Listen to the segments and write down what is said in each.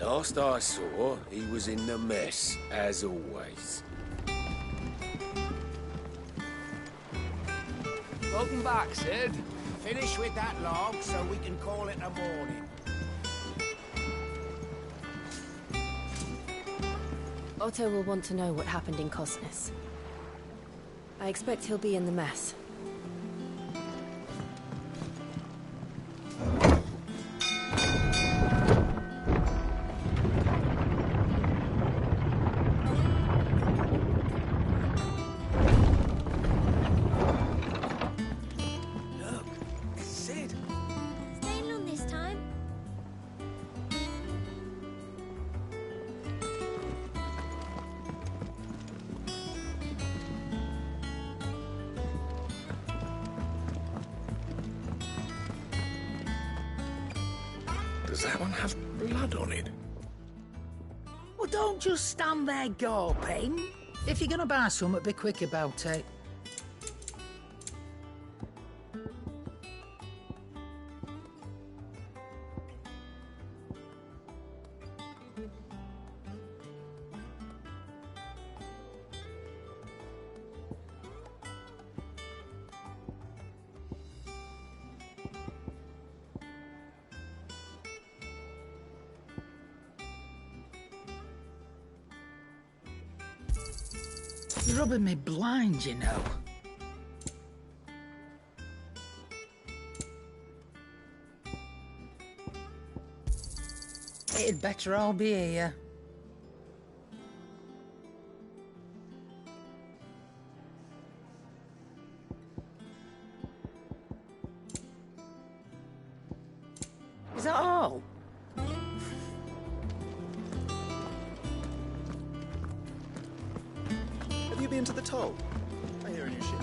Last I saw, he was in the mess, as always. Welcome back, Sid. Finish with that log so we can call it a morning. Otto will want to know what happened in Cosnes. I expect he'll be in the mess. Does that one have blood on it? Well, don't just stand there gawping. If you're gonna buy something, be quick about it. You're rubbing me blind, you know. It'd better all be here. Is that all? Have you been to the toll? I hear a new ship.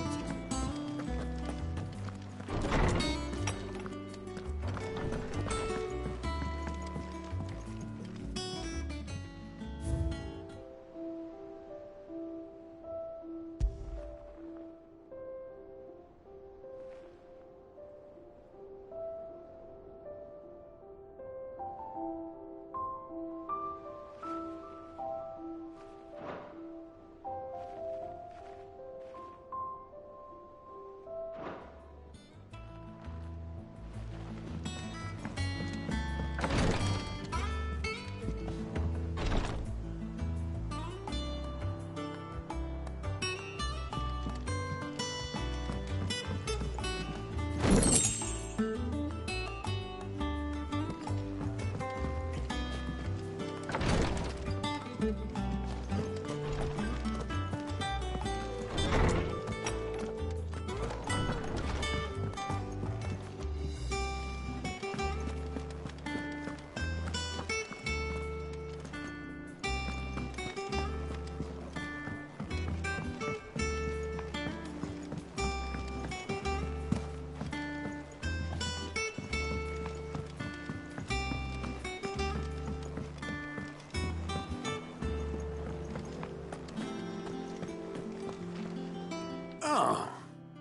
Ah,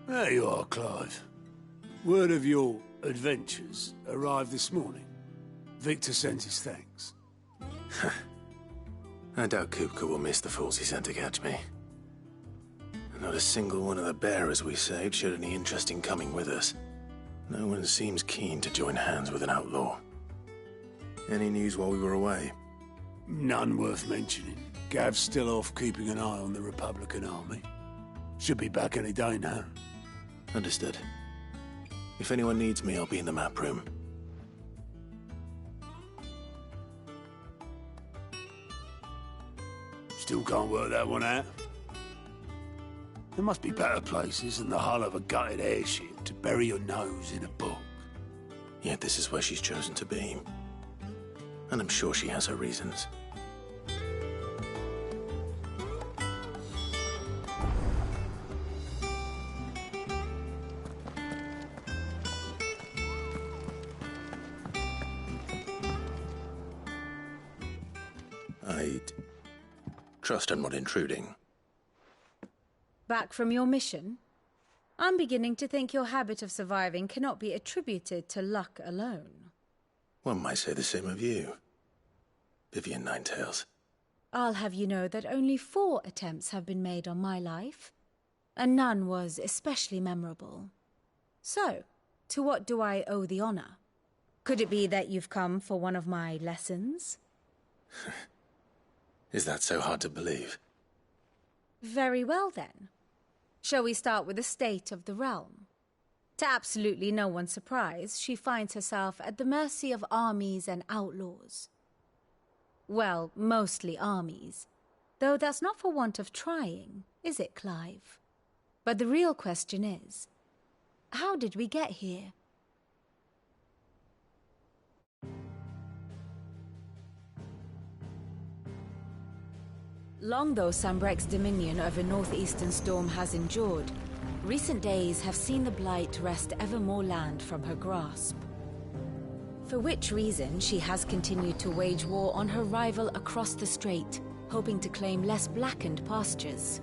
there you are, Clive. Word of your adventures arrived this morning. Victor sent his thanks. I doubt Kupka will miss the fools he sent to catch me. Not a single one of the bearers we saved showed any interest in coming with us. No one seems keen to join hands with an outlaw. Any news while we were away? None worth mentioning. Gav's still off keeping an eye on the Republican army. Should be back any day now. Understood. If anyone needs me, I'll be in the map room. Still can't work that one out. There must be better places than the hull of a gutted airship to bury your nose in a book. Yet this is where she's chosen to be. And I'm sure she has her reasons. I'd trust I'm not intruding. Back from your mission? I'm beginning to think your habit of surviving cannot be attributed to luck alone. One might say the same of you. Vivian Ninetails. I'll have you know that only 4 attempts have been made on my life, and none was especially memorable. So, to what do I owe the honor? Could it be that you've come for one of my lessons? Is that so hard to believe? Very well, then. Shall we start with the state of the realm? To absolutely no one's surprise, she finds herself at the mercy of armies and outlaws. Well, mostly armies. Though that's not for want of trying, is it, Clive? But the real question is, how did we get here? Long though Sambrek's dominion over northeastern Storm has endured, recent days have seen the Blight wrest ever more land from her grasp. For which reason she has continued to wage war on her rival across the strait, hoping to claim less blackened pastures.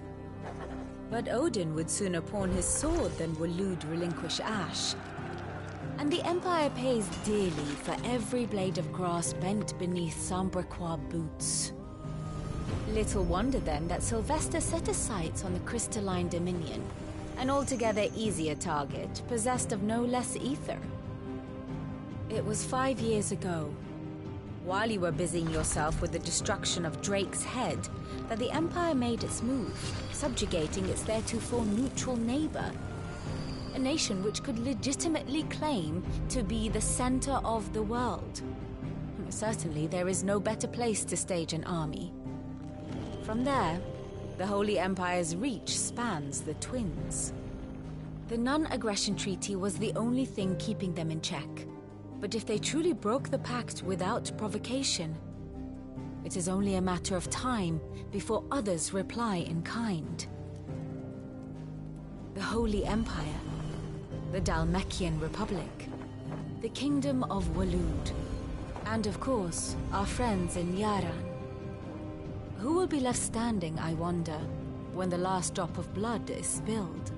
But Odin would sooner pawn his sword than Waloed relinquish Ash. And the Empire pays dearly for every blade of grass bent beneath Sambrequois boots. Little wonder then that Sylvester set his sights on the crystalline dominion, an altogether easier target, possessed of no less ether. It was 5 years ago, while you were busying yourself with the destruction of Drake's head, that the Empire made its move, subjugating its theretofore neutral neighbor. A nation which could legitimately claim to be the center of the world. Certainly, there is no better place to stage an army. From there, the Holy Empire's reach spans the Twins. The non-aggression treaty was the only thing keeping them in check. But if they truly broke the pact without provocation, it is only a matter of time before others reply in kind. The Holy Empire, the Dhalmekian Republic, the Kingdom of Waloed, and of course, our friends in Yaran. Who will be left standing, I wonder, when the last drop of blood is spilled?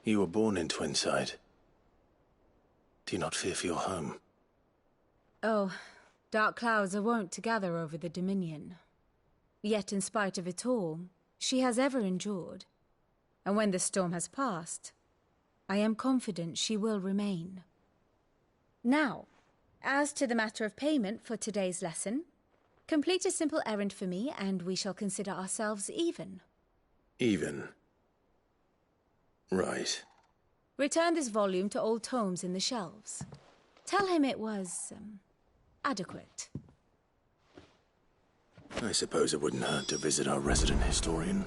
You were born in Twinside. Do you not fear for your home? Oh, dark clouds are wont to gather over the Dominion. Yet in spite of it all, she has ever endured. And when the storm has passed, I am confident she will remain. Now, as to the matter of payment for today's lesson, complete a simple errand for me and we shall consider ourselves even. Even? Right. Return this volume to old tomes in the shelves. Tell him it was, adequate. I suppose it wouldn't hurt to visit our resident historian.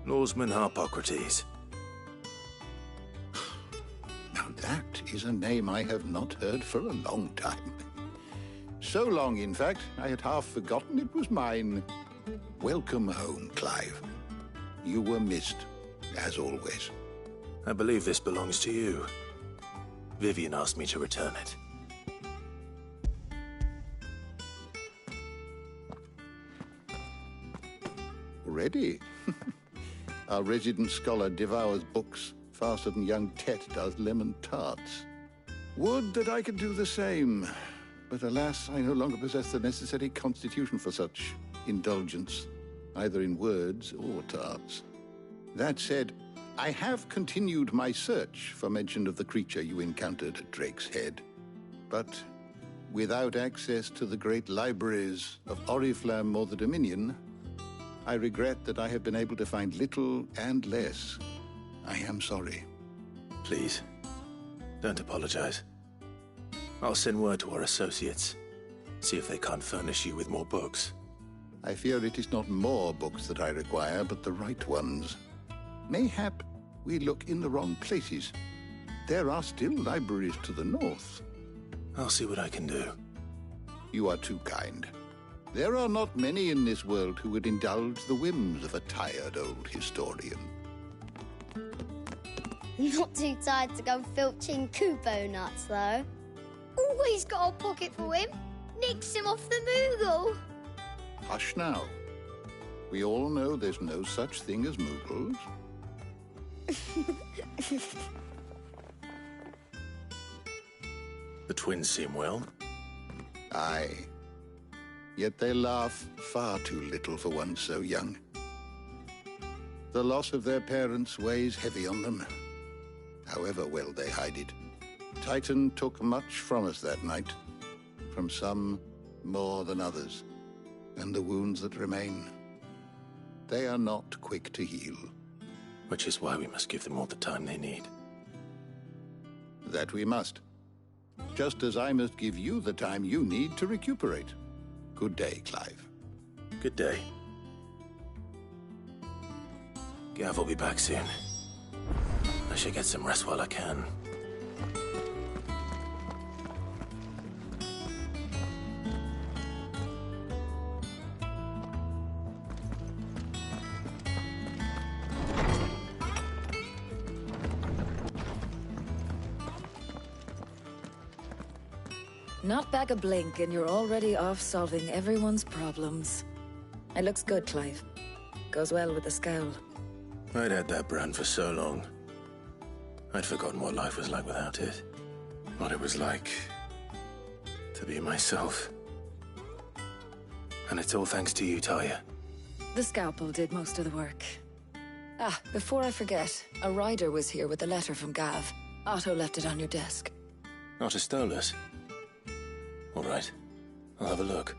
Norseman Harpocrates. Now that is a name I have not heard for a long time. So long, in fact, I had half forgotten it was mine. Welcome home, Clive. You were missed, as always. I believe this belongs to you. Vivian asked me to return it. Already? Our resident scholar devours books faster than young Tet does lemon tarts. Would that I could do the same. But alas, I no longer possess the necessary constitution for such indulgence, either in words or tarts. That said, I have continued my search for mention of the creature you encountered at Drake's Head. But without access to the great libraries of Oriflamme or the Dominion, I regret that I have been able to find little and less. I am sorry. Please, don't apologize. I'll send word to our associates. See if they can't furnish you with more books. I fear it is not more books that I require, but the right ones. Mayhap we look in the wrong places. There are still libraries to the north. I'll see what I can do. You are too kind. There are not many in this world who would indulge the whims of a tired old historian. Not too tired to go filching Kubo nuts, though. Always got a pocket for him. Nicks him off the Moogle. Hush now. We all know there's no such thing as Moogles. The twins seem well. Aye. Yet they laugh far too little for one so young. The loss of their parents weighs heavy on them, however well they hide it. Titan took much from us that night, from some more than others, and the wounds that remain, they are not quick to heal. Which is why we must give them all the time they need. That we must. Just as I must give you the time you need to recuperate. Good day, Clive. Good day. Gav will be back soon. I should get some rest while I can. Not back a blink and you're already off solving everyone's problems. It looks good, Clive. Goes well with the scowl. I'd had that brand for so long. I'd forgotten what life was like without it. What it was like to be myself. And it's all thanks to you, Talia. The scalpel did most of the work. Ah, before I forget, a rider was here with a letter from Gav. Otto left it on your desk. Not stole us. All right. I'll have a look.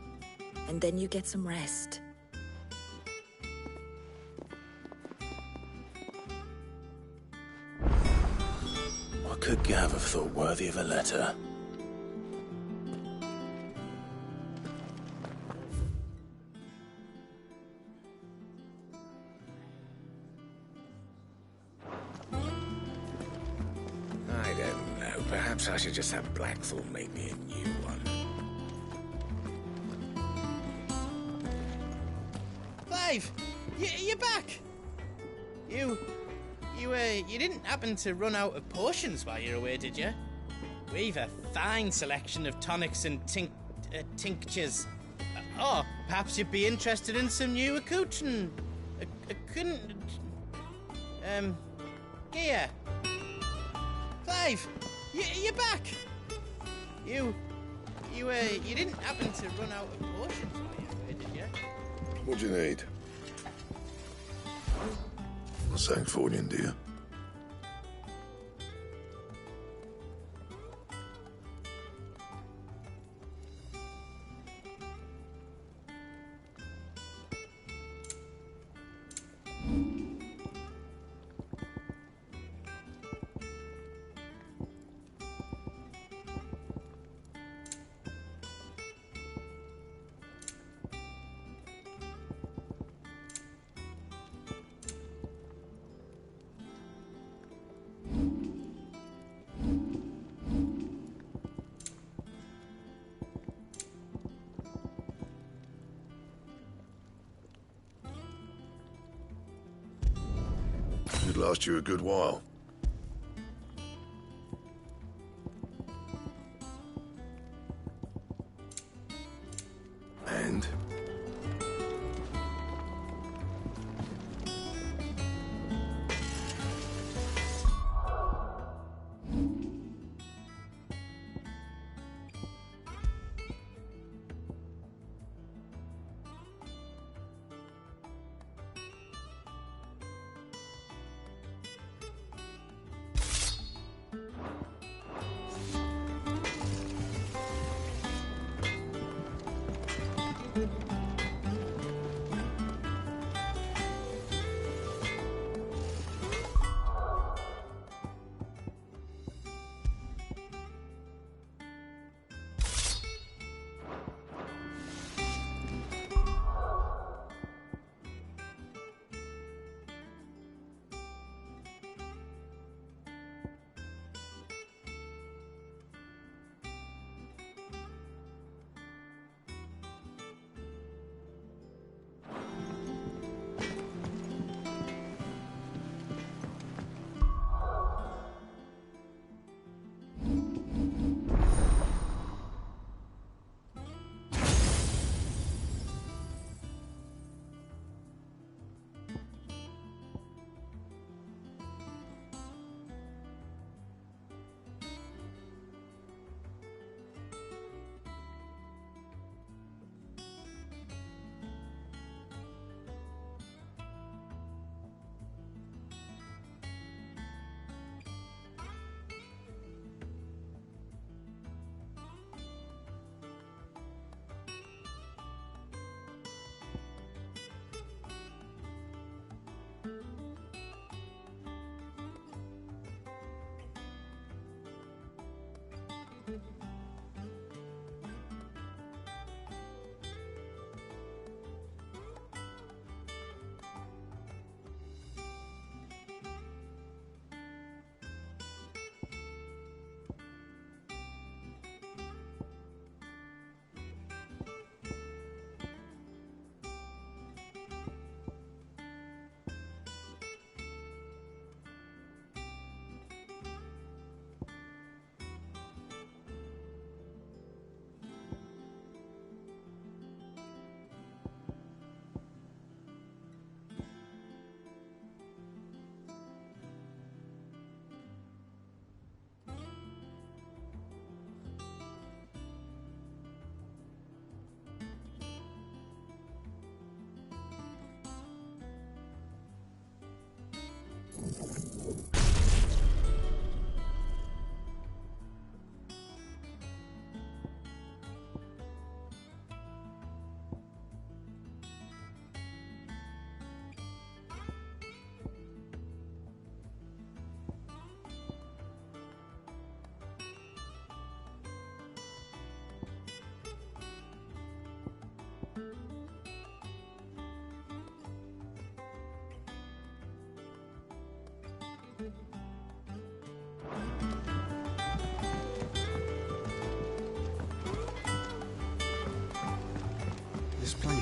And then you get some rest. What could Gav have thought worthy of a letter? I don't know. Perhaps I should just have Blackthorn make me a new one. Clive! You're back! You didn't happen to run out of potions while you're away, did you? We've a fine selection of tonics and tinctures. Oh, perhaps you'd be interested in some new accoutrement. Gear. Clive, you're back. You didn't happen to run out of potions while you're away, did you? What do you need? A Sancfordian, do you? Should last you a good while. And?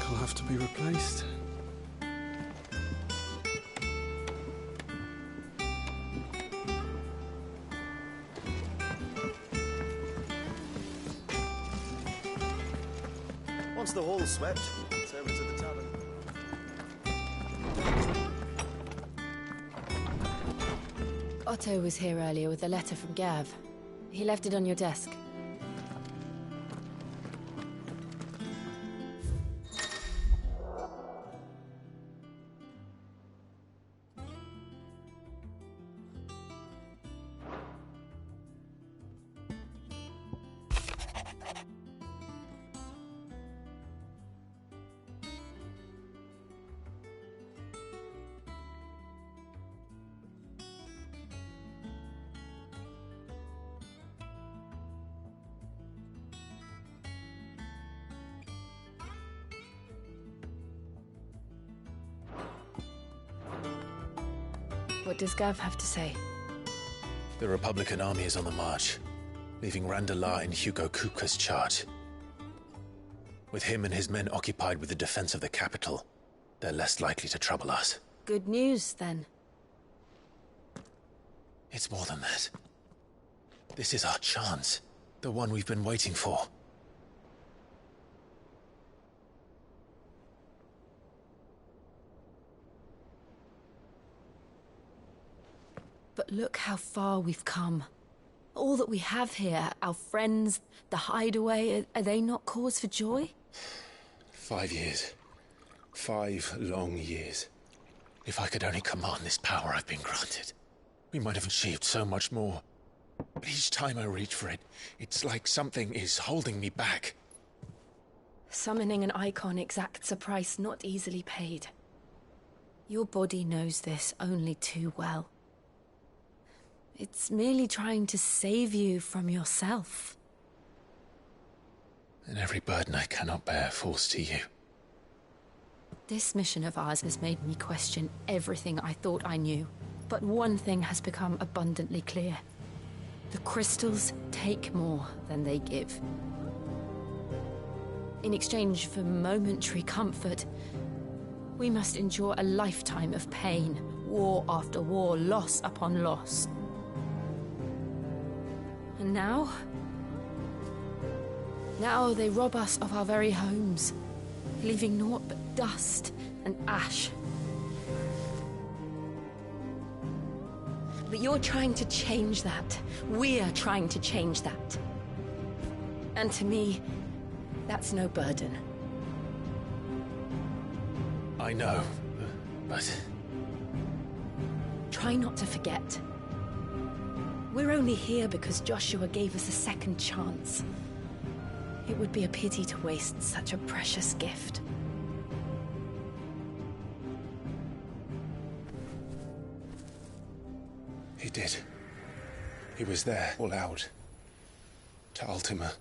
will have to be replaced. Once the hall's swept, it's over to the tavern. Otto was here earlier with a letter from Gav. He left it on your desk. What does Gav have to say? The Republican army is on the march, leaving Randalar in Hugo Kupka's charge. With him and his men occupied with the defense of the capital, they're less likely to trouble us. Good news, then. It's more than that. This is our chance. The one we've been waiting for. But look how far we've come. All that we have here, our friends, the hideaway, are they not cause for joy? 5 years. 5 long years. If I could only command this power I've been granted, we might have achieved so much more. But each time I reach for it, it's like something is holding me back. Summoning an icon exacts a price not easily paid. Your body knows this only too well. It's merely trying to save you from yourself. And every burden I cannot bear falls to you. This mission of ours has made me question everything I thought I knew. But one thing has become abundantly clear. The crystals take more than they give. In exchange for momentary comfort, we must endure a lifetime of pain, war after war, loss upon loss. And now? Now they rob us of our very homes, leaving naught but dust and ash. But you're trying to change that. We're trying to change that. And to me, that's no burden. I know, but... Try not to forget. We're only here because Joshua gave us a second chance. It would be a pity to waste such a precious gift. He did. He was there, all out. To Ultima.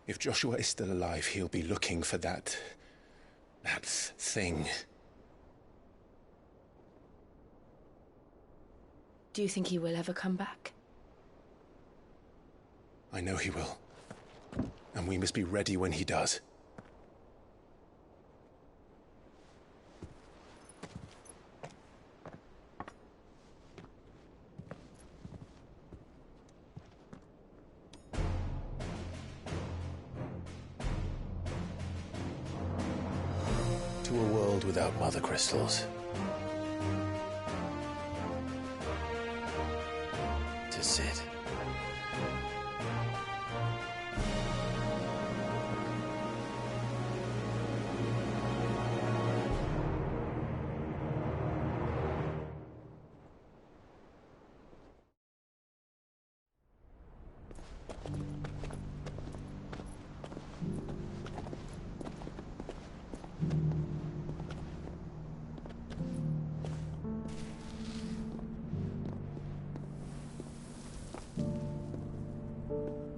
If Joshua is still alive, he'll be looking for that thing. Do you think he will ever come back? I know he will. And we must be ready when he does. To a world without mother crystals. To Sid.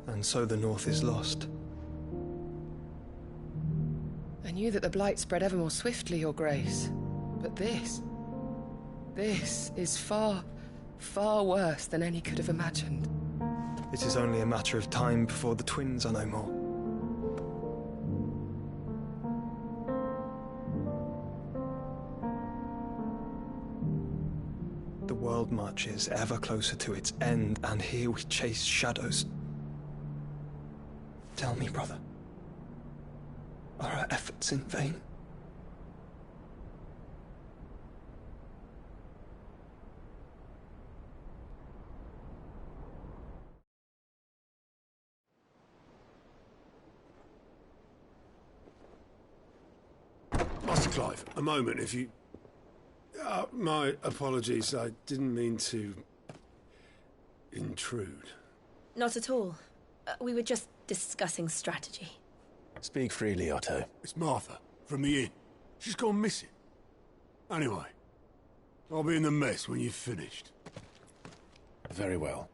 And so the North is lost. I knew that the Blight spread ever more swiftly, Your Grace. But this... This is far, far worse than any could have imagined. It is only a matter of time before the twins are no more. The world marches ever closer to its end, and here we chase shadows. Tell me, brother, are our efforts in vain? Master Clive, a moment, if you... my apologies, I didn't mean to... intrude. Not at all. We were just discussing strategy. Speak freely, Otto. It's Martha, from the inn. She's gone missing. Anyway, I'll be in the mess when you've finished. Very well.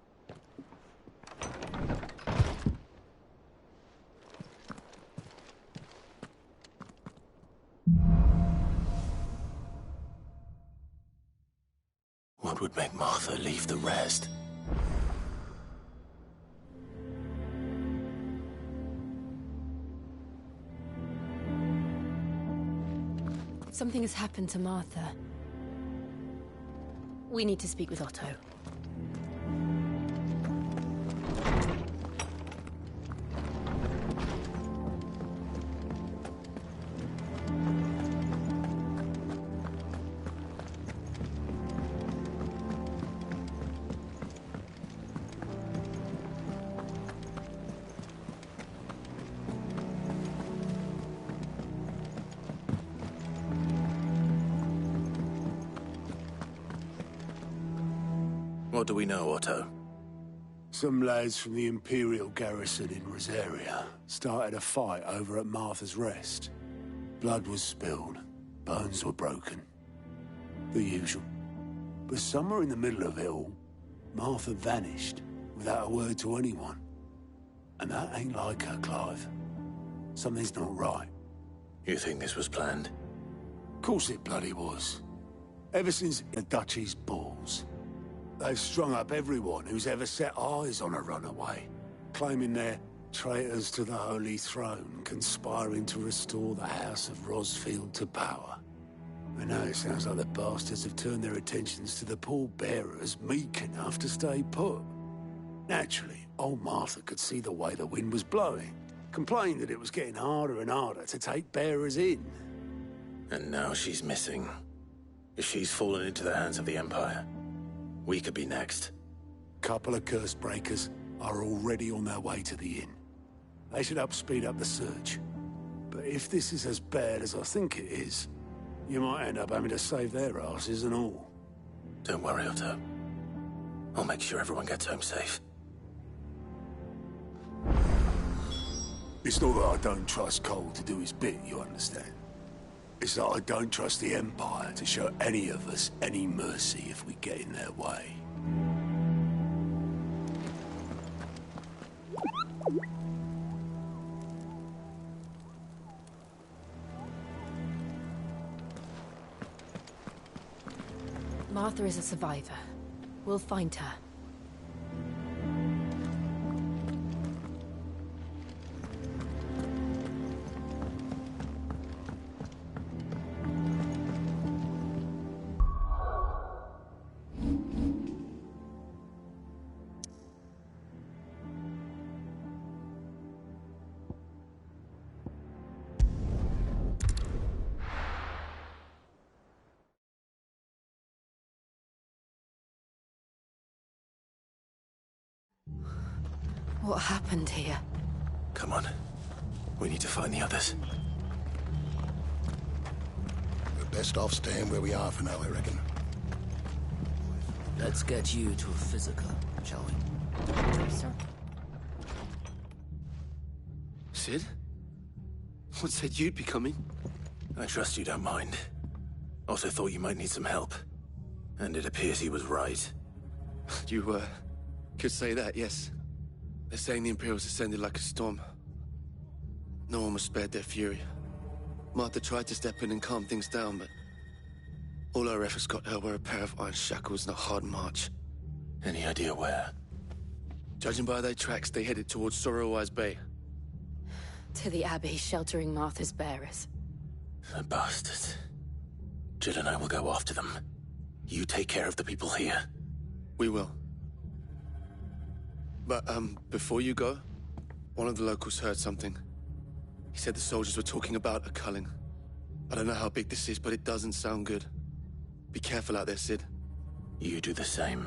What would make Martha leave the rest? Something has happened to Martha. We need to speak with Otto. What do we know, Otto? Some lads from the Imperial garrison in Rosaria started a fight over at Martha's Rest. Blood was spilled, bones were broken. The usual. But somewhere in the middle of it all, Martha vanished without a word to anyone. And that ain't like her, Clive. Something's not right. You think this was planned? Of course it bloody was. Ever since the Duchy's balls, they've strung up everyone who's ever set eyes on a runaway, claiming they're traitors to the Holy Throne, conspiring to restore the House of Rosfield to power. And now it sounds like the bastards have turned their attentions to the pallbearers meek enough to stay put. Naturally, old Martha could see the way the wind was blowing, complained that it was getting harder and harder to take bearers in. And now she's missing. If she's fallen into the hands of the Empire, we could be next. Couple of curse breakers are already on their way to the inn. They should help speed up the search. But if this is as bad as I think it is, you might end up having to save their asses and all. Don't worry, Otto. I'll make sure everyone gets home safe. It's not that I don't trust Cole to do his bit, you understand? It's that I don't trust the Empire to show any of us any mercy if we get in their way. Martha is a survivor. We'll find her. What happened here? Come on. We need to find the others. We're best off staying where we are for now, I reckon. Let's get you to a physical, shall we? Sir. Sid? What said you'd be coming? I trust you don't mind. Also thought you might need some help. And it appears he was right. You, could say that, yes. They're saying the Imperials ascended like a storm. No one was spared their fury. Martha tried to step in and calm things down, but All our efforts got her were a pair of iron shackles and a hard march. Any idea where? Judging by their tracks, they headed towards Sorrowwise Bay. To the Abbey, sheltering Martha's bearers. The bastards. Jill and I will go after them. You take care of the people here. We will. But, before you go, one of the locals heard something. He said the soldiers were talking about a culling. I don't know how big this is, but it doesn't sound good. Be careful out there, Sid. You do the same.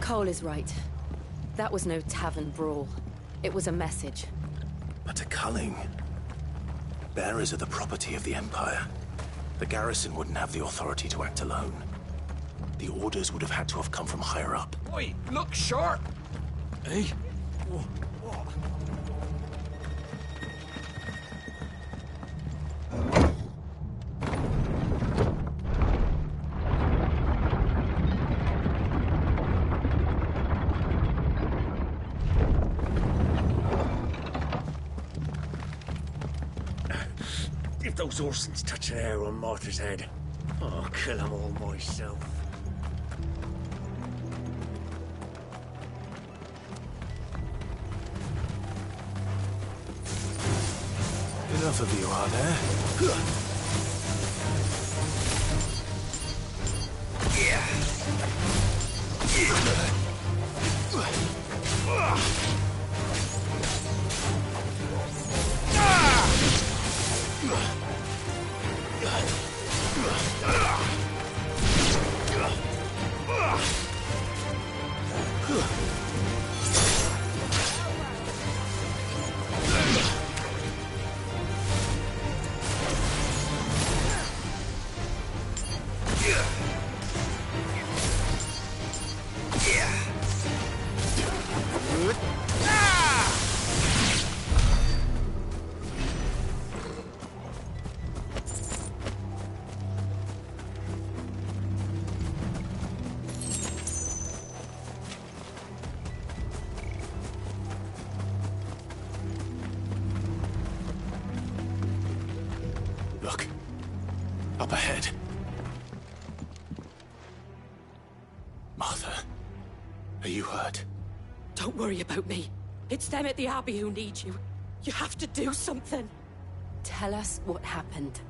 Cole is right. That was no tavern brawl. It was a message. But a culling. Bearers are the property of the Empire. The garrison wouldn't have the authority to act alone. The orders would have had to have come from higher up. Oi, look sharp! Eh? If those Orsons touch an arrow on Martha's head, I'll kill them all myself. Enough of you, are there? Look. Up ahead. Martha, are you hurt? Don't worry about me. It's them at the Abbey who need you. You have to do something. Tell us what happened.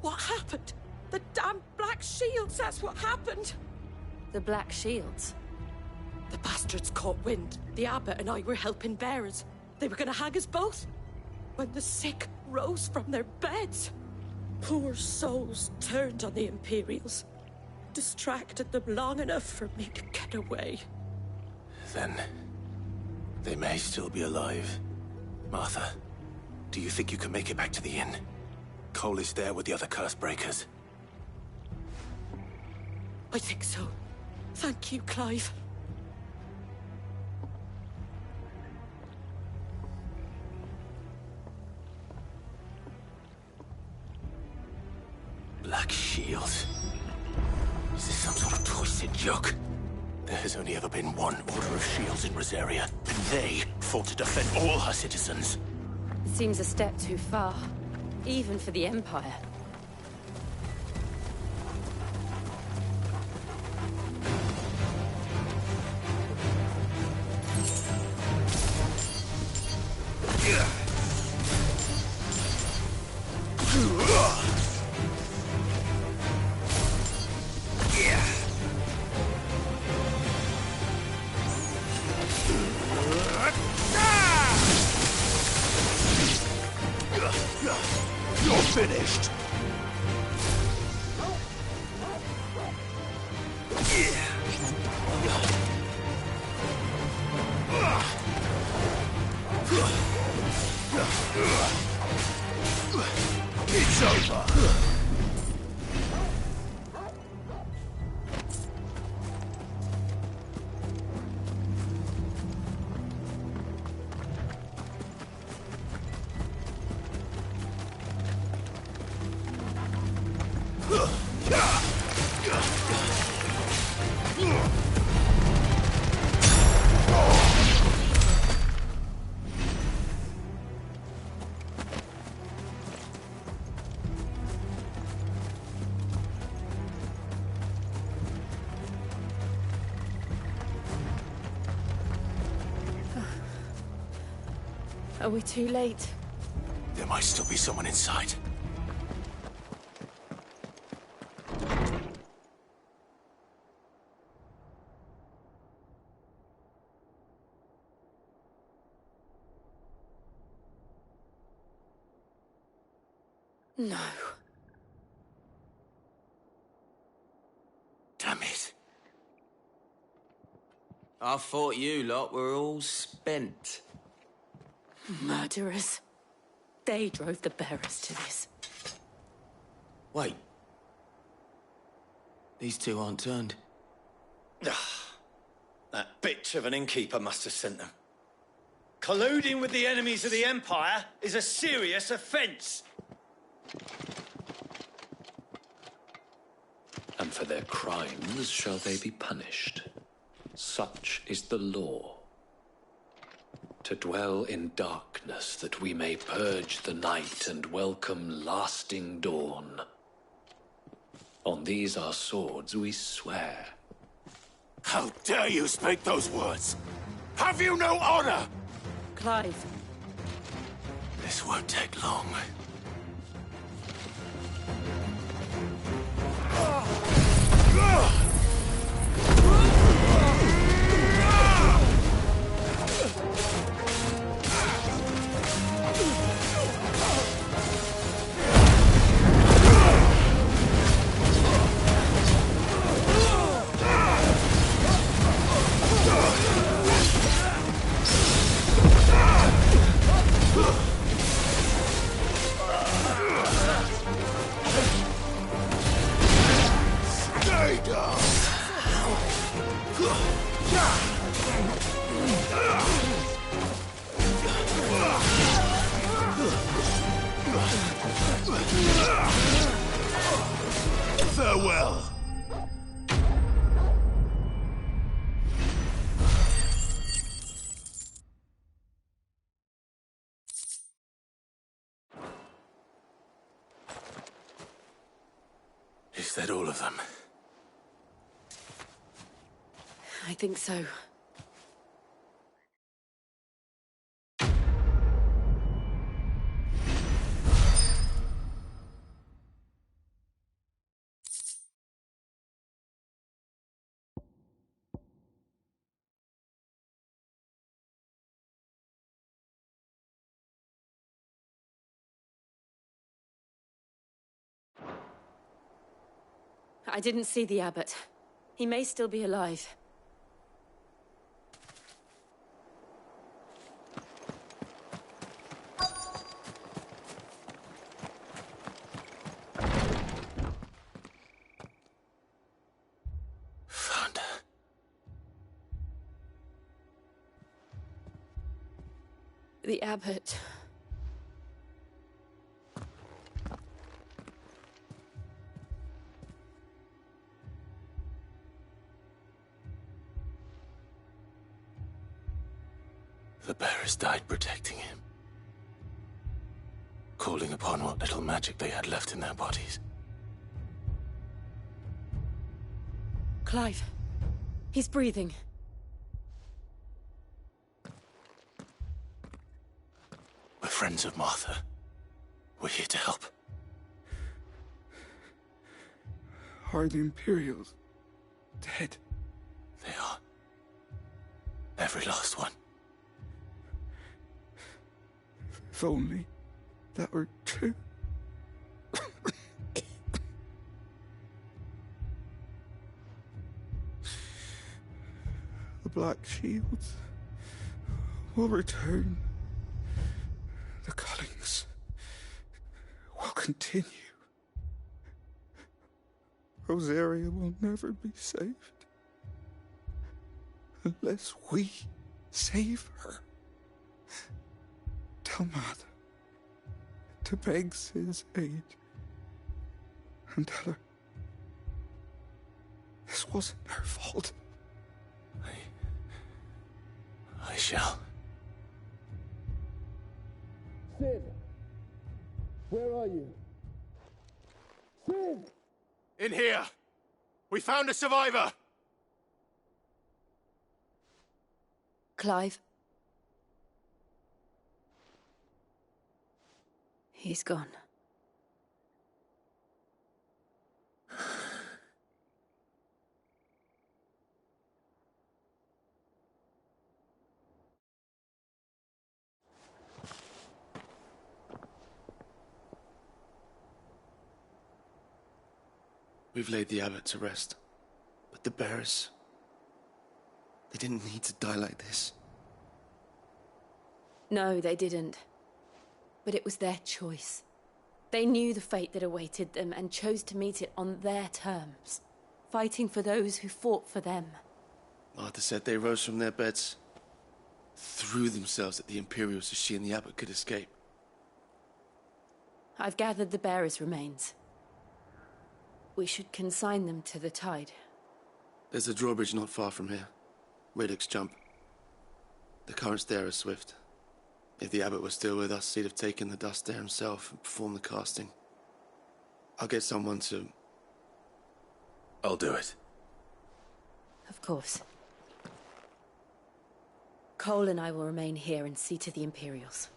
What happened? The damn Black Shields, that's what happened. The Black Shields? The bastards caught wind. The abbot and I were helping bearers. They were gonna hang us both. When the sick rose from their beds, poor souls turned on the Imperials. Distracted them long enough for me to get away. Then, they may still be alive. Martha, do you think you can make it back to the inn? Cole is there with the other curse breakers. I think so. Thank you, Clive. Black Shields? Is this some sort of twisted joke? There has only ever been one Order of Shields in Rosaria, and they fought to defend all her citizens. It seems a step too far, even for the Empire. You're finished! It's over! Are we too late? There might still be someone inside. No. Damn it. I thought you lot were all spent. Murderers. They drove the bearers to this. Wait. These two aren't turned. That bitch of an innkeeper must have sent them. Colluding with the enemies of the Empire is a serious offence. And for their crimes shall they be punished. Such is the law. To dwell in darkness that we may purge the night and welcome lasting dawn. On these our swords we swear. How dare you speak those words? Have you no honor? Clive. This won't take long. Stay down! Farewell. Is that all of them? I think so. I didn't see the abbot. He may still be alive. Found her. The abbot. The bearers died protecting him. Calling upon what little magic they had left in their bodies. Clive. He's breathing. We're friends of Martha. We're here to help. Are the Imperials dead? They are. Every last one. If only that were true. The Black Shields will return. The Cullings will continue. Rosaria will never be saved unless we save her. Tell Mother to beg Sid's aid and tell her this wasn't her fault. I shall. Sid! Where are you? Sid! In here! We found a survivor! Clive. He's gone. We've laid the abbot to rest. But the bearers... they didn't need to die like this. No, they didn't. But it was their choice. They knew the fate that awaited them and chose to meet it on their terms, fighting for those who fought for them. Martha said they rose from their beds, threw themselves at the Imperials so she and the abbot could escape. I've gathered the bearers' remains. We should consign them to the tide. There's a drawbridge not far from here. Radix Jump. The currents there are swift. If the abbot was still with us, he'd have taken the dust there himself and performed the casting. I'll get someone to... I'll do it. Of course. Cole and I will remain here and see to the Imperials.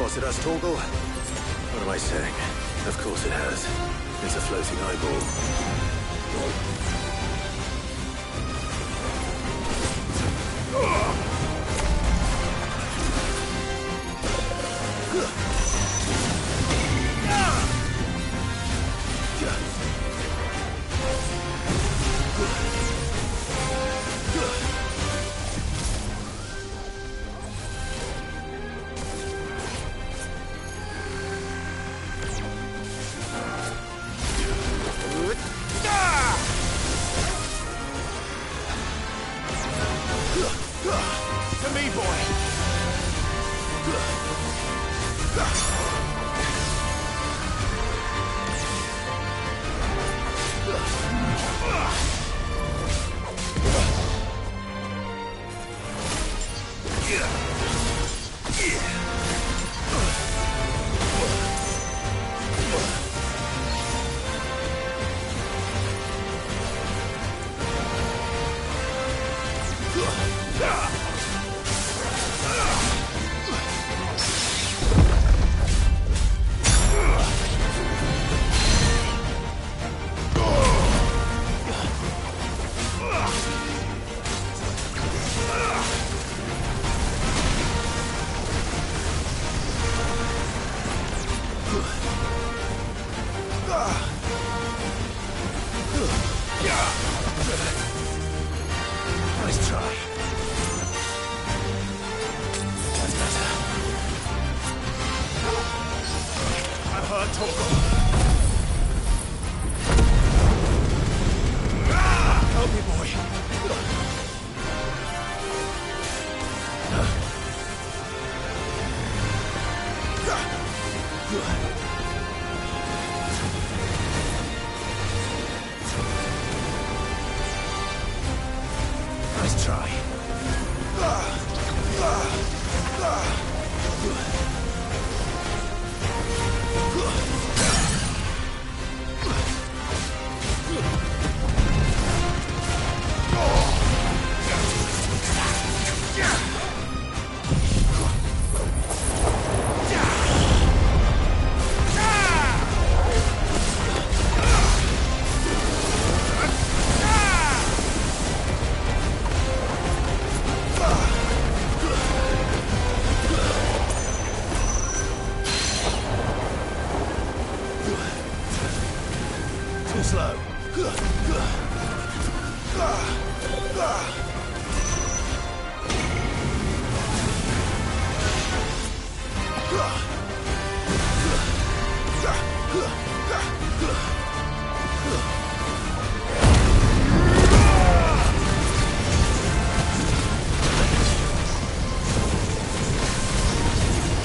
Spotted us, Torgal? What am I saying? Of course it has. It's a floating Nice try. Help me, boy. Nice try. Too slow.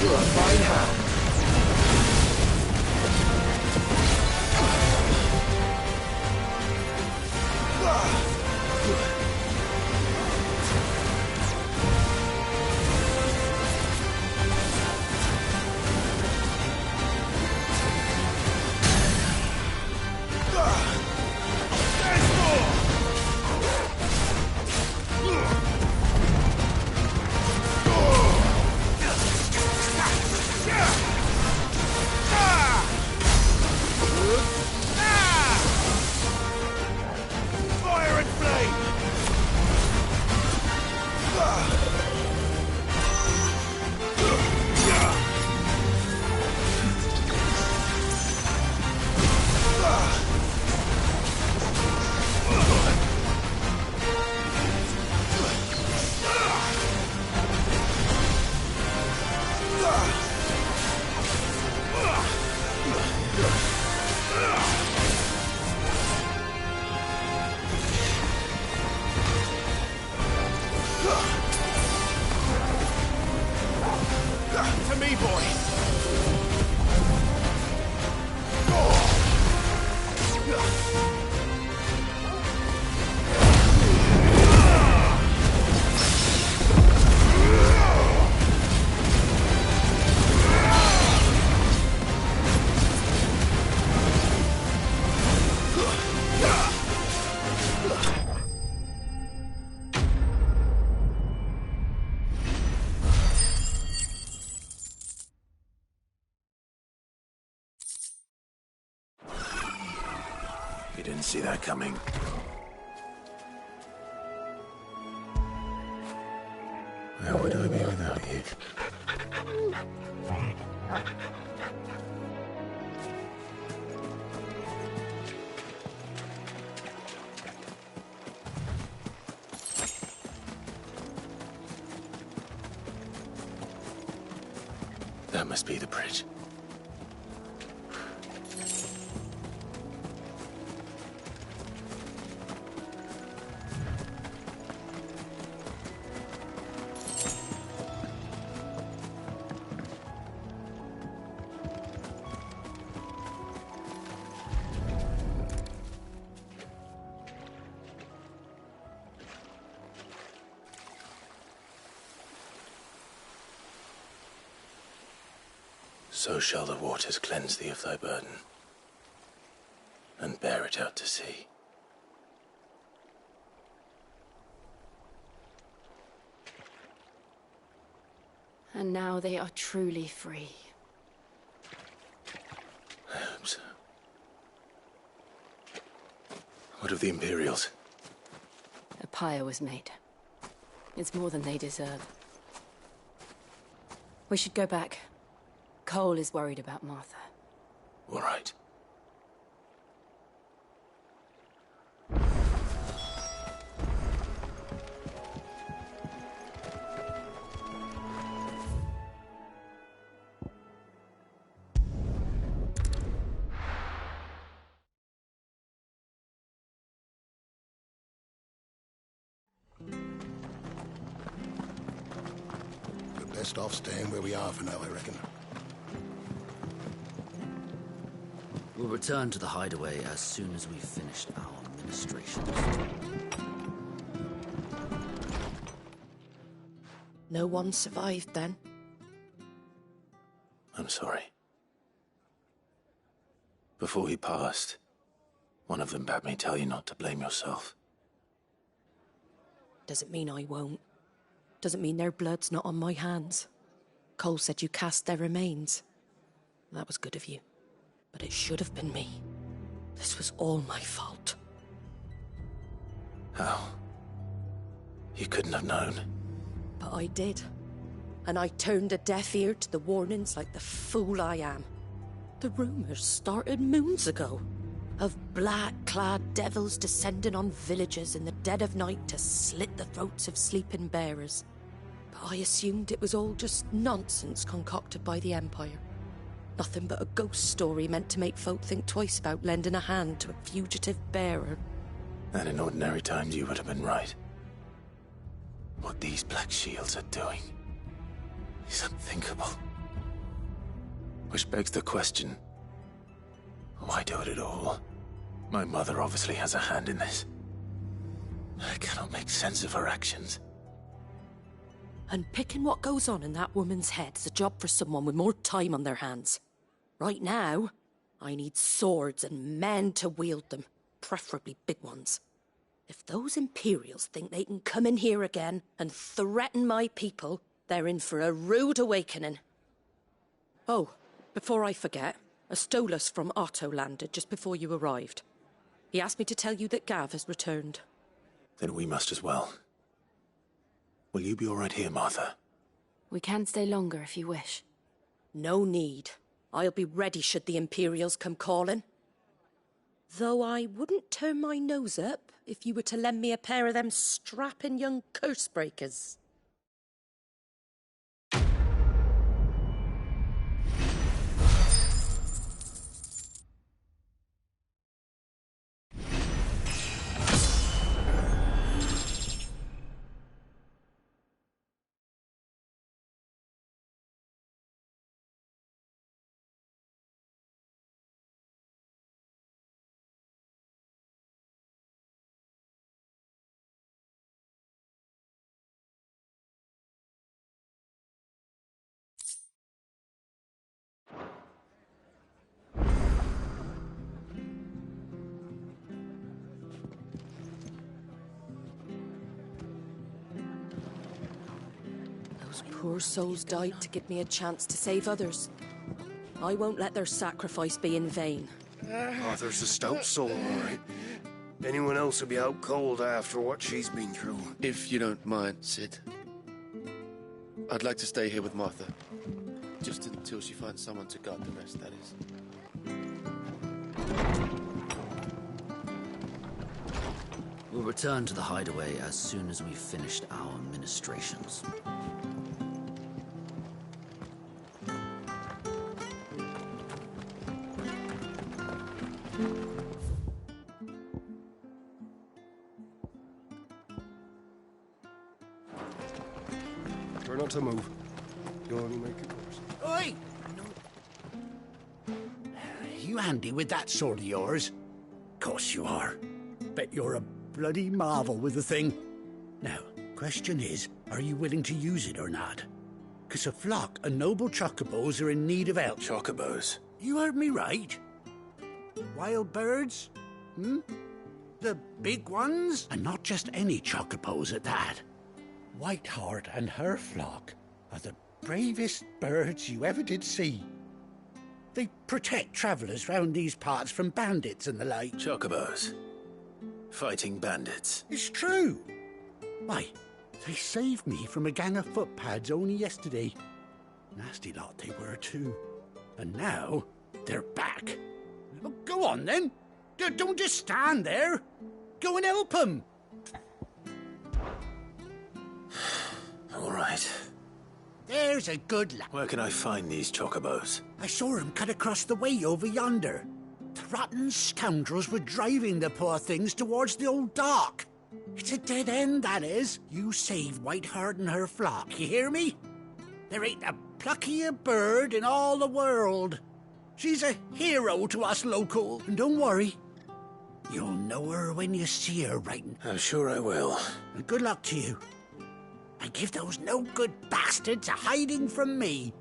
You're a fine hand. Fire and flame! To me, boy! You didn't see that coming. Where would I be without you? That must be the bridge. So shall the waters cleanse thee of thy burden, and bear it out to sea. And now they are truly free. I hope so. What of the Imperials? A pyre was made. It's more than they deserve. We should go back. Cole is worried about Martha. All right. best off staying where we are for now, I reckon. We'll return to the hideaway as soon as we've finished our ministrations. No one survived then? I'm sorry. Before he passed, one of them bade me tell you not to blame yourself. Doesn't mean I won't. Doesn't mean their blood's not on my hands. Cole said you cast their remains. That was good of you. But it should have been me. This was all my fault. How? You couldn't have known. But I did. And I turned a deaf ear to the warnings like the fool I am. The rumours started moons ago. Of black-clad devils descending on villages in the dead of night to slit the throats of sleeping bearers. But I assumed it was all just nonsense concocted by the Empire. Nothing but a ghost story meant to make folk think twice about lending a hand to a fugitive bearer. And in ordinary times you would have been right. What these Black Shields are doing is unthinkable. Which begs the question, why do it at all? My mother obviously has a hand in this. I cannot make sense of her actions. And picking what goes on in that woman's head is a job for someone with more time on their hands. Right now, I need swords and men to wield them, preferably big ones. If those Imperials think they can come in here again and threaten my people, they're in for a rude awakening. Oh, before I forget, a Stolas from Otto landed just before you arrived. He asked me to tell you that Gav has returned. Then we must as well. Will you be all right here, Martha? We can stay longer if you wish. No need. I'll be ready should the Imperials come calling. Though I wouldn't turn my nose up if you were to lend me a pair of them strapping young curse breakers. Poor souls died to give me a chance to save others. I won't let their sacrifice be in vain. Arthur's a stout soul, all right. Anyone else will be out cold after what she's been through. If you don't mind, Sid. I'd like to stay here with Martha. Just until she finds someone to guard the rest, that is. We'll return to the hideaway as soon as we've finished our ministrations. Try not to move. You'll only make it worse. Oi! You handy with that sword of yours? Course you are. Bet you're a bloody marvel with the thing. Now, question is, are you willing to use it or not? 'Cause a flock of noble chocobos are in need of help. Chocobos? You heard me right. Wild birds? The big ones? And not just any chocobos at that. Whiteheart and her flock are the bravest birds you ever did see. They protect travellers round these parts from bandits and the like. Chocobos? Fighting bandits? It's true. Why, they saved me from a gang of footpads only yesterday. Nasty lot they were too. And now, they're back. Oh, go on then. Don't just stand there. Go and help them. All right. There's a good lad. Where can I find these chocobos? I saw him cut across the way over yonder. The rotten scoundrels were driving the poor things towards the old dock. It's a dead end, that is. You save Whiteheart and her flock, you hear me? There ain't a pluckier bird in all the world. She's a hero to us local. And don't worry, you'll know her when you see her, Brighton. I'm sure I will. And good luck to you. And give those no-good bastards a hiding from me.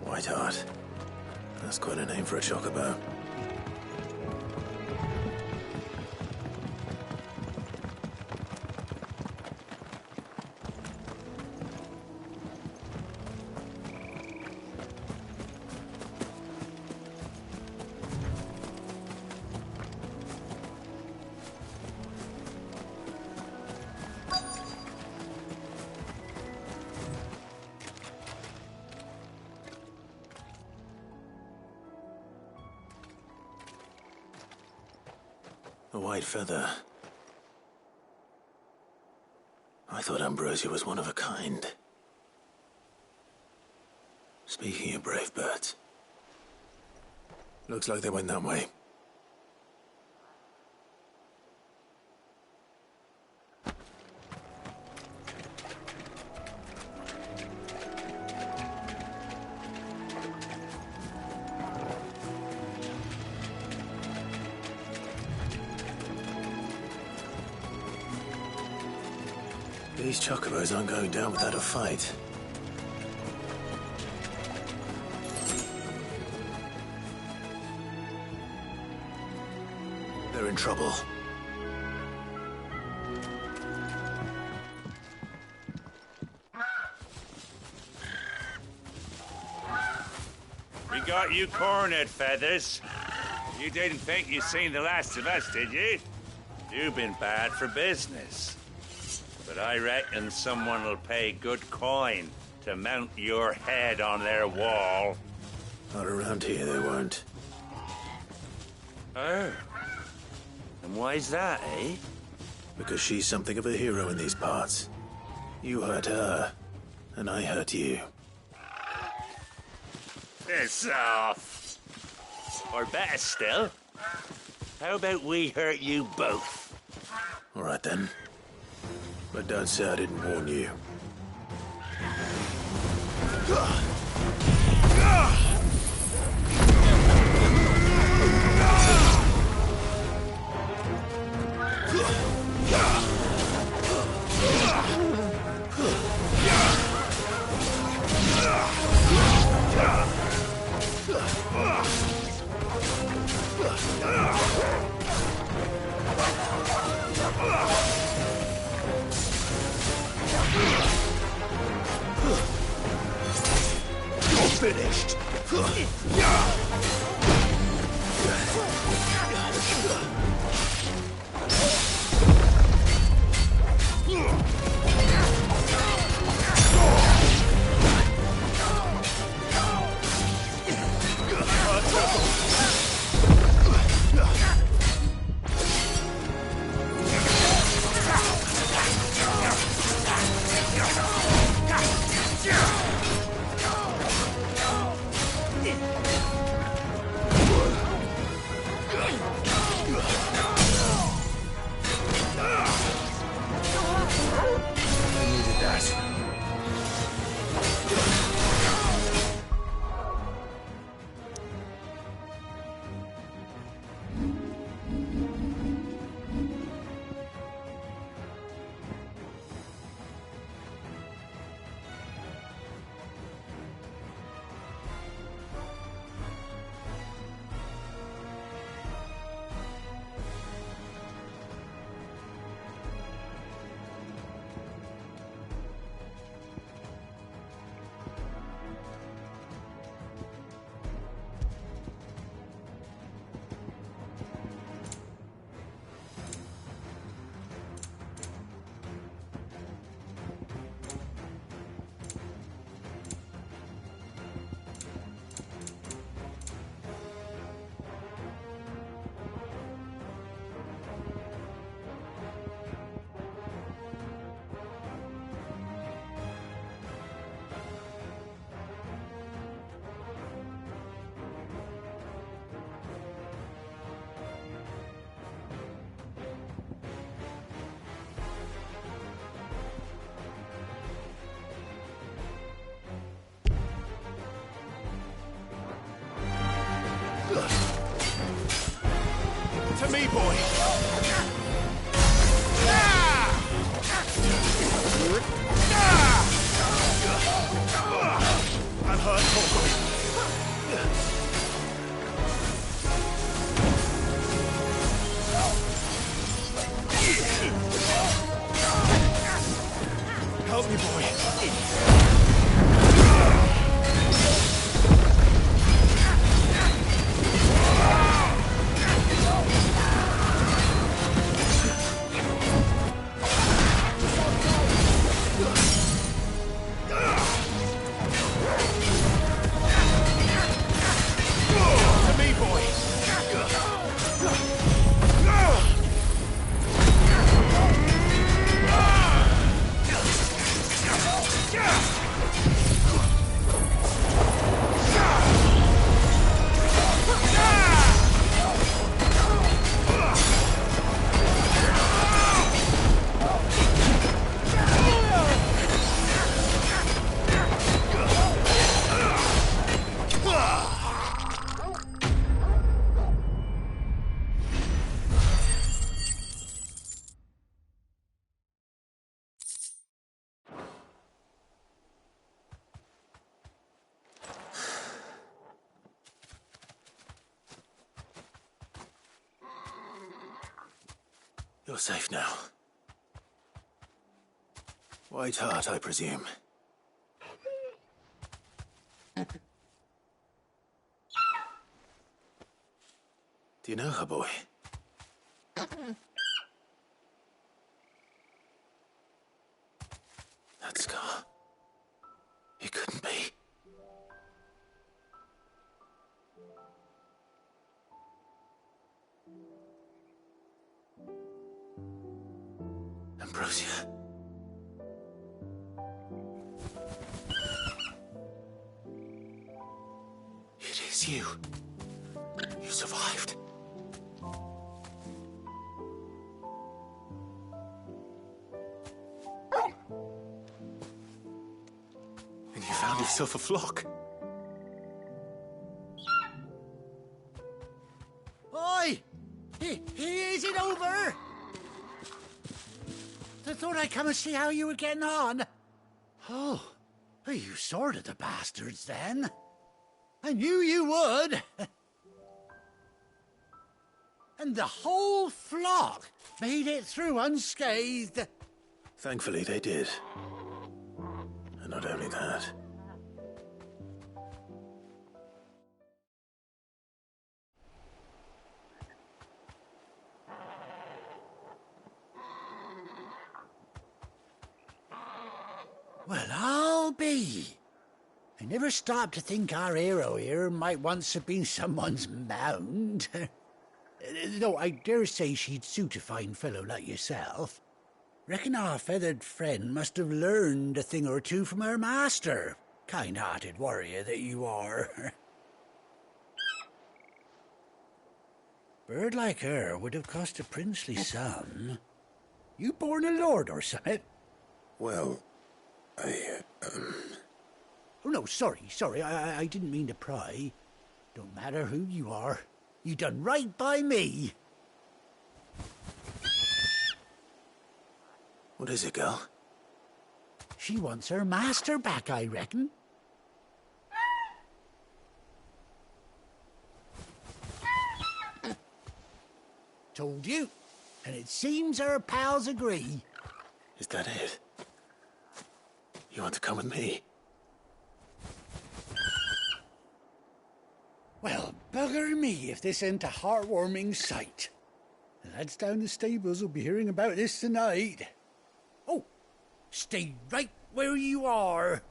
Whiteheart. That's quite a name for a chocobo. A white feather. I thought Ambrosia was one of a kind. Speaking of brave birds, looks like they went that way. These chocobos aren't going down without a fight. They're in trouble. We got you cornered, Feathers. You didn't think you'd seen the last of us, did you? You've been bad for business. But I reckon someone will pay good coin to mount your head on their wall. Not around here, they won't. Oh. And why's that, eh? Because she's something of a hero in these parts. You hurt her, and I hurt you. Piss off. Or better still, how about we hurt you both? All right, then. But don't say I didn't warn you. Finished. boy! I'm hurt, help me, boy. To me, boy. You're safe now. White Hart, I presume. Do you know her, boy? That scar. It couldn't be. Ambrosia. It is you. You survived. And you found yourself a flock. Oi! Is it over? I thought I'd come and see how you were getting on. Oh, you sorted the bastards then. I knew you would. And the whole flock made it through unscathed. Thankfully, they did. And not only that. Well, I'll be. I never stopped to think our hero here might once have been someone's mound. Though I dare say she'd suit a fine fellow like yourself. Reckon our feathered friend must have learned a thing or two from her master. Kind-hearted warrior that you are. Bird like her would have cost a princely sum. You born a lord or something? Well, Oh, no, sorry. I didn't mean to pry. Don't matter who you are. You done right by me. What is it, girl? She wants her master back, I reckon. Told you. And it seems her pals agree. Is that it? You want to come with me? Well, bugger me if this ain't a heartwarming sight. The lads down the stables will be hearing about this tonight. Oh, stay right where you are.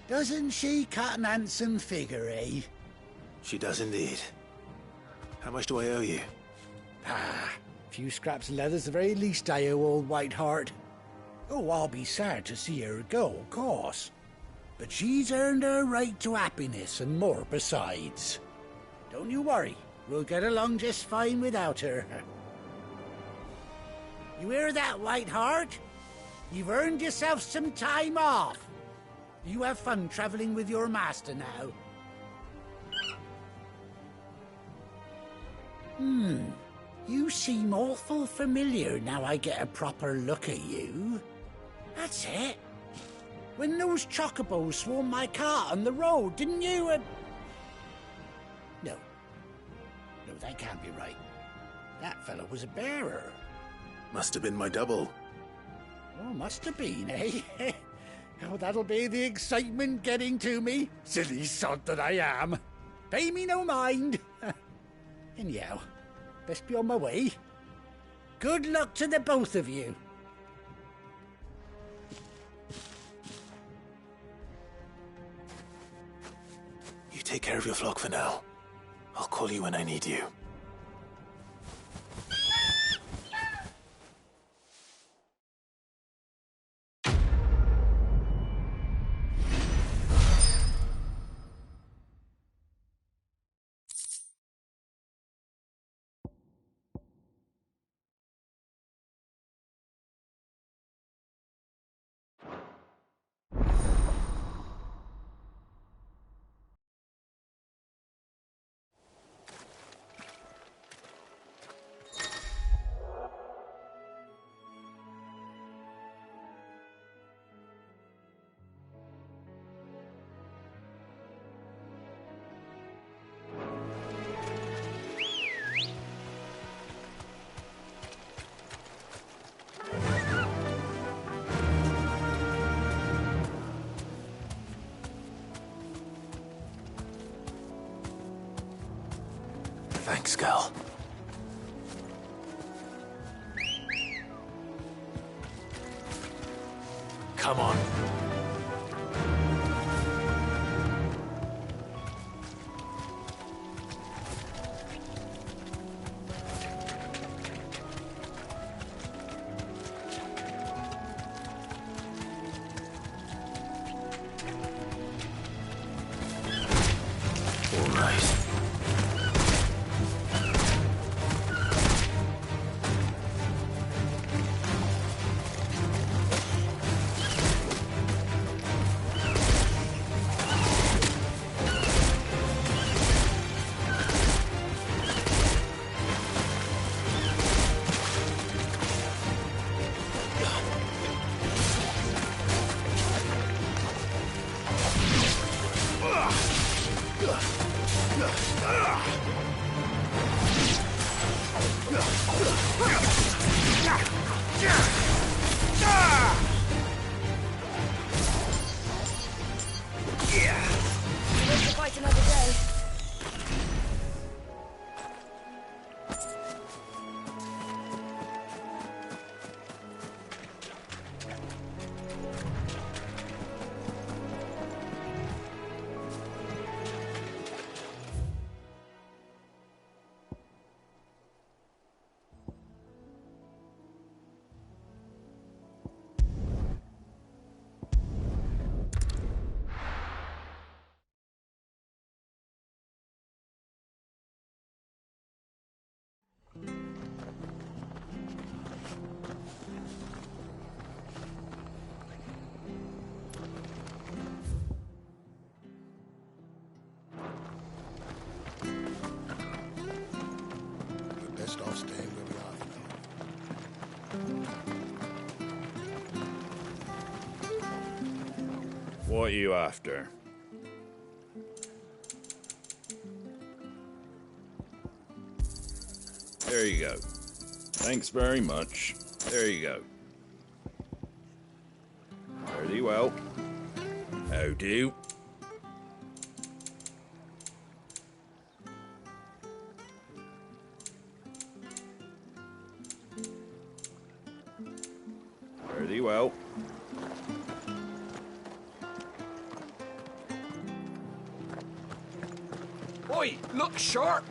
Doesn't she cut an handsome figure, eh? She does indeed. How much do I owe you? few scraps of leather's the very least I owe old Whiteheart. Oh, I'll be sad to see her go, of course. But she's earned her right to happiness and more besides. Don't you worry, we'll get along just fine without her. You hear that, Whiteheart? You've earned yourself some time off. You have fun traveling with your master now. You seem awful familiar now I get a proper look at you. That's it. When those chocobos swarmed my cart on the road, didn't you? No, that can't be right. That fellow was a bearer. Must have been my double. Oh, must have been, eh? Oh, that'll be the excitement getting to me. Silly sod that I am. Pay me no mind. Anyhow, best be on my way. Good luck to the both of you. You take care of your flock for now. I'll call you when I need you. Thanks, Gal. Come on. All right. Live to fight another day. Best off staying where we are for now. What are you after? There you go. Thanks very much. There you go. Very well. How do? Very well. Oi, look sharp!